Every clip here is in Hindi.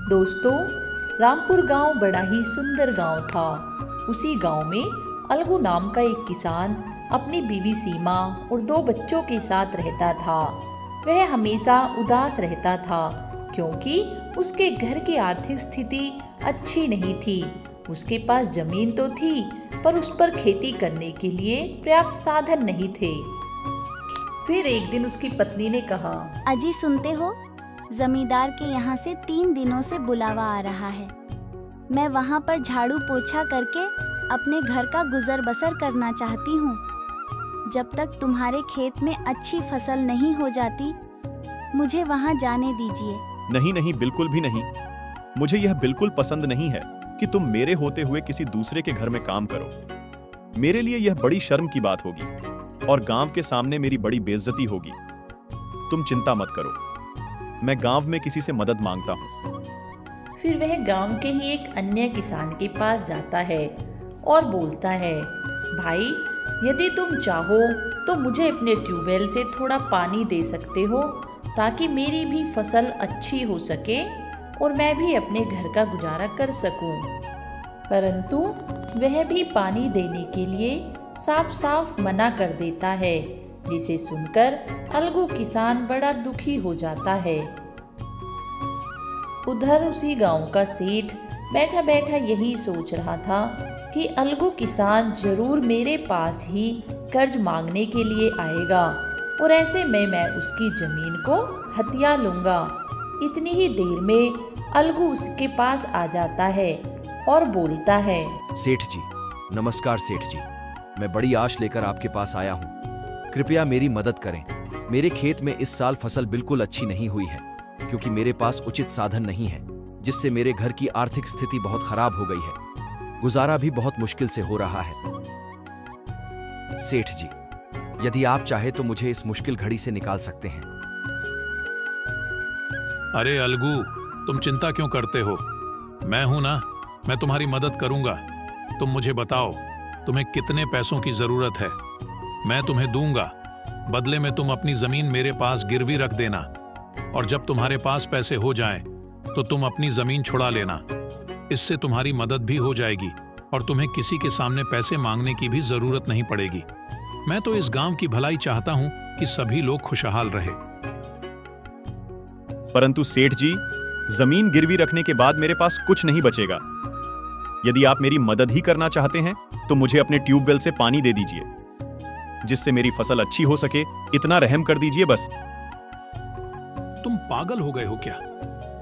दोस्तों, रामपुर गांव बड़ा ही सुंदर गांव था। उसी गांव में अलगू नाम का एक किसान अपनी बीवी सीमा और 2 बच्चों के साथ रहता था। वह हमेशा उदास रहता था क्योंकि उसके घर की आर्थिक स्थिति अच्छी नहीं थी। उसके पास जमीन तो थी पर उस पर खेती करने के लिए पर्याप्त साधन नहीं थे। फिर एक दिन उसकी पत्नी ने कहा, अजी सुनते हो, जमींदार के यहाँ से 3 दिनों से बुलावा आ रहा है। मैं वहाँ पर झाड़ू पोछा करके अपने घर का गुजर बसर करना चाहती हूँ। जब तक तुम्हारे खेत में अच्छी फसल नहीं हो जाती, मुझे वहाँ जाने दीजिए। नहीं नहीं, बिल्कुल भी नहीं। मुझे यह बिल्कुल पसंद नहीं है कि तुम मेरे होते हुए किसी दूसरे के घर में काम करो। मेरे लिए यह बड़ी शर्म की बात होगी और गांव के सामने मेरी बड़ी बेइज्जती होगी। तुम चिंता मत करो, मैं गांव में किसी से मदद मांगता हूँ। फिर वह गांव के ही एक अन्य किसान के पास जाता है और बोलता है, भाई, यदि तुम चाहो तो मुझे अपने ट्यूबवेल से थोड़ा पानी दे सकते हो ताकि मेरी भी फसल अच्छी हो सके और मैं भी अपने घर का गुजारा कर सकूं। परंतु वह भी पानी देने के लिए साफ साफ मना कर देता है, जिसे सुनकर अलगू किसान बड़ा दुखी हो जाता है। उधर उसी गांव का सेठ बैठा बैठा यही सोच रहा था कि अलगू किसान जरूर मेरे पास ही कर्ज मांगने के लिए आएगा और ऐसे में मैं उसकी जमीन को हथिया लूंगा। इतनी ही देर में अलगू उसके पास आ जाता है और बोलता है, सेठ जी, नमस्कार सेठ जी, मैं बड़ी आश लेकर आपके पास आया हूँ। कृपया मेरी मदद करें। मेरे खेत में इस साल फसल बिल्कुल अच्छी नहीं हुई है क्योंकि मेरे पास उचित साधन नहीं है, जिससे मेरे घर की आर्थिक स्थिति बहुत खराब हो गई है। गुजारा भी बहुत मुश्किल से हो रहा है। सेठ जी, यदि आप चाहे तो मुझे इस मुश्किल घड़ी से निकाल सकते हैं। अरे अलगू, तुम चिंता क्यों करते हो? मैं हूं ना, मैं तुम्हारी मदद करूंगा। तुम मुझे बताओ, तुम्हें कितने पैसों की जरूरत है? मैं तुम्हें दूंगा। बदले में तुम अपनी जमीन मेरे पास गिरवी रख देना और जब तुम्हारे पास पैसे हो जाएं, तो तुम अपनी जमीन छुड़ा लेना। इससे तुम्हारी मदद भी हो जाएगी और तुम्हें किसी के सामने पैसे मांगने की भी जरूरत नहीं पड़ेगी। मैं तो इस गांव की भलाई चाहता हूं कि सभी लोग खुशहाल रहे। परंतु सेठ जी, जमीन गिरवी रखने के बाद मेरे पास कुछ नहीं बचेगा। यदि आप मेरी मदद ही करना चाहते हैं तो मुझे अपने ट्यूबवेल से पानी दे दीजिए, जिससे मेरी फसल अच्छी हो सके। इतना रहम कर दीजिए बस। तुम पागल हो गए हो क्या?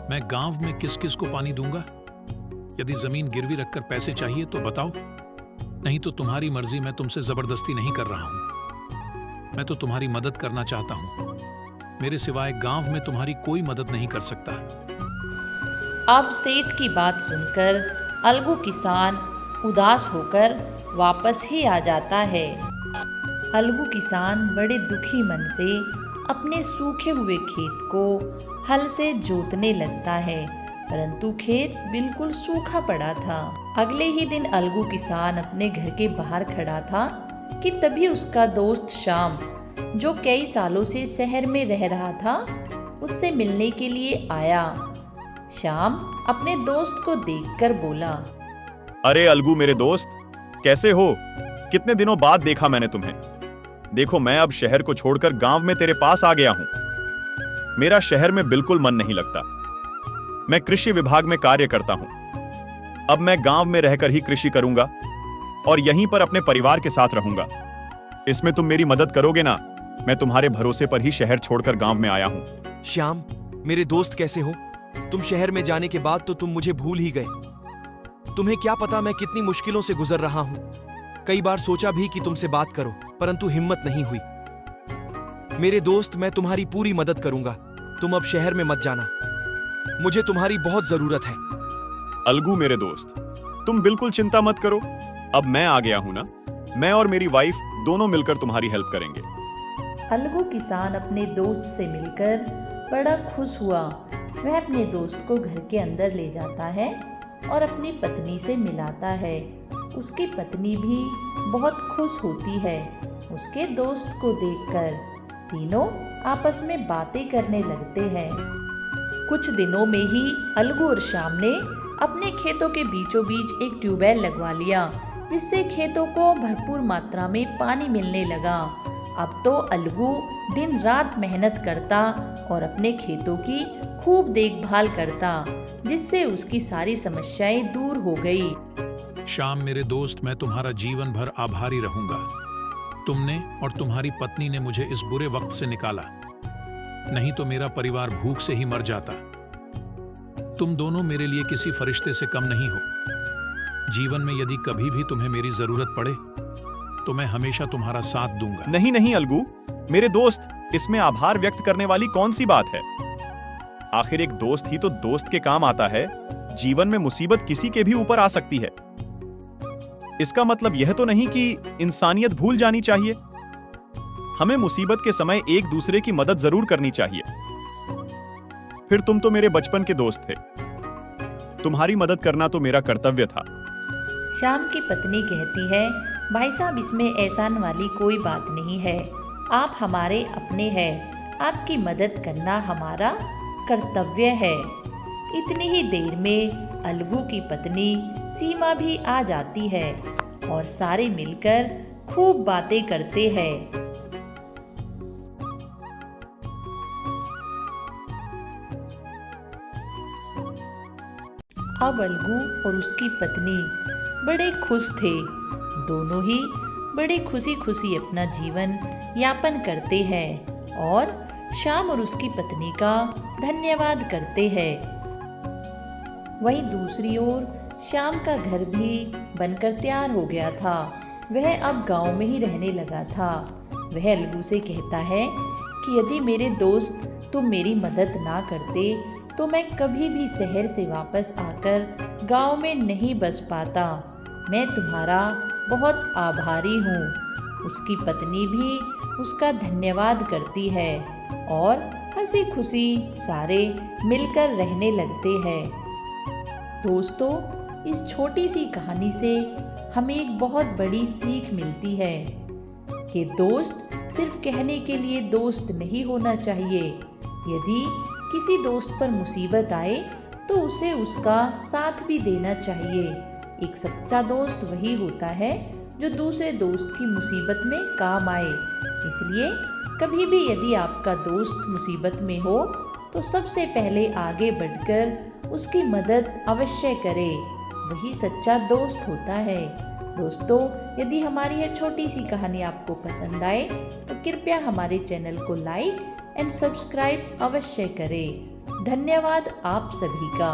मैं गांव में किस किस को पानी दूंगा? यदि जमीन गिरवी रखकर पैसे चाहिए तो बताओ, नहीं तो तुम्हारी मर्जी। मैं तुमसे जबरदस्ती नहीं कर रहा हूं। मैं तो तुम्हारी मदद करना चाहता हूं। मेरे सिवाय गांव में तुम्हारी कोई मदद नहीं कर सकता। अब सेठ की बात सुनकर अलगू किसान उदास होकर वापस ही आ जाता है। अलगू किसान बड़े दुखी मन से अपने सूखे हुए खेत को हल से जोतने लगता है, परंतु खेत बिल्कुल सूखा पड़ा था। अगले ही दिन अलगू किसान अपने घर के बाहर खड़ा था कि तभी उसका दोस्त श्याम, जो कई सालों से शहर में रह रहा था, उससे मिलने के लिए आया। श्याम अपने दोस्त को देखकर बोला, अरे अलगू मेरे दोस्त, कैसे हो? कितने दिनों बाद देखा मैंने तुम्हें। देखो, मैं अब शहर को छोड़कर गांव में तेरे पास आ गया हूं। मेरा शहर में बिल्कुल मन नहीं लगता। मैं कृषि विभाग में कार्य करता हूं। अब मैं गांव में रहकर ही कृषि करूंगा और यहीं पर अपने परिवार के साथ रहूंगा। इसमें तुम मेरी मदद करोगे ना? मैं तुम्हारे भरोसे पर ही शहर छोड़कर गांव में आया हूं। श्याम, मेरे दोस्त कैसे हो? तुम शहर में जाने के बाद तो तुम मुझे भूल ही गए। तुम्हें क्या पता मैं कितनी मुश्किलों से गुजर रहा हूं। कई बार सोचा भी कि तुमसे बात करो, परंतु हिम्मत नहीं हुई। मेरे दोस्त, मैं तुम्हारी पूरी मदद करूंगा। तुम अब शहर में मत जाना, मुझे तुम्हारी बहुत जरूरत है। अलगू मेरे दोस्त, तुम बिल्कुल चिंता मत करो। अब मैं आ गया हूं ना, मैं और मेरी वाइफ दोनों मिलकर तुम्हारी हेल्प करेंगे। अलगू किसान अपने दोस्त से मिलकर बड़ा खुश हुआ। वह अपने दोस्त को घर के अंदर ले जाता है और अपनी पत्नी से मिलाता है। उसकी पत्नी भी बहुत खुश होती है उसके दोस्त को देखकर। तीनों आपस में बातें करने लगते हैं। कुछ दिनों में ही अलगू और श्याम ने अपने खेतों के बीचों बीच एक ट्यूबवेल लगवा लिया, जिससे खेतों को भरपूर मात्रा में पानी मिलने लगा। अब तो अलगू दिन रात मेहनत करता और अपने खेतों की खूब देखभाल करता, जिससे उसकी सारी समस्याएं दूर हो गई। श्याम मेरे दोस्त, मैं तुम्हारा जीवन भर आभारी रहूंगा। तुमने और तुम्हारी पत्नी ने मुझे इस बुरे वक्त से निकाला, नहीं तो मेरा परिवार भूख से ही मर जाता। तुम दोनों मेरे लिए किसी फरिश्ते से कम नहीं हो। जीवन में यदि कभी भी तुम्हें मेरी जरूरत पड़े तो मैं हमेशा तुम्हारा साथ दूंगा। नहीं नहीं अलगू, मेरे दोस्त, इसमें आभार व्यक्त करने वाली कौन सी बात है? आखिर एक दोस्त ही तो दोस्त के काम आता है। जीवन में मुसीबत किसी के भी ऊपर आ सकती है। इसका मतलब यह तो नहीं कि इंसानियत भूल जानी चाहिए। हमें मुसीबत के समय एक दूसरे की मदद जरूर करनी चाहिए। फिर तुम तो मेरे बचपन के दोस्त थे। तुम्हारी मदद करना तो मेरा कर्तव्य था। श्याम की पत्नी कहती है, भाई साहब, इसमें एहसान वाली कोई बात नहीं है। आप हमारे अपने हैं। आपकी मदद करना हमारा कर्तव्य है। इतनी ही देर में अलगू की पत्नी सीमा भी आ जाती है और सारे मिलकर खूब बातें करते हैं। अब अलगू और उसकी पत्नी बड़े खुश थे। दोनों ही बड़े खुशी खुशी अपना जीवन यापन करते हैं और श्याम और उसकी पत्नी का धन्यवाद करते हैं। वहीं दूसरी ओर श्याम का घर भी बनकर तैयार हो गया था। वह अब गांव में ही रहने लगा था। वह अलगू से कहता है कि यदि मेरे दोस्त तुम मेरी मदद ना करते तो मैं कभी भी शहर से वापस आकर गांव में नहीं बस पाता। मैं तुम्हारा बहुत आभारी हूँ। उसकी पत्नी भी उसका धन्यवाद करती है और हंसी खुशी सारे मिलकर रहने लगते हैं। दोस्तों, इस छोटी सी कहानी से हमें एक बहुत बड़ी सीख मिलती है कि दोस्त सिर्फ कहने के लिए दोस्त नहीं होना चाहिए। यदि किसी दोस्त पर मुसीबत आए तो उसे उसका साथ भी देना चाहिए। एक सच्चा दोस्त वही होता है जो दूसरे दोस्त की मुसीबत में काम आए। इसलिए कभी भी यदि आपका दोस्त मुसीबत में हो तो सबसे पहले आगे बढ़कर उसकी मदद अवश्य करें। वही सच्चा दोस्त होता है। दोस्तों, यदि हमारी यह छोटी सी कहानी आपको पसंद आए तो कृपया हमारे चैनल को लाइक एंड सब्सक्राइब अवश्य करें। धन्यवाद आप सभी का।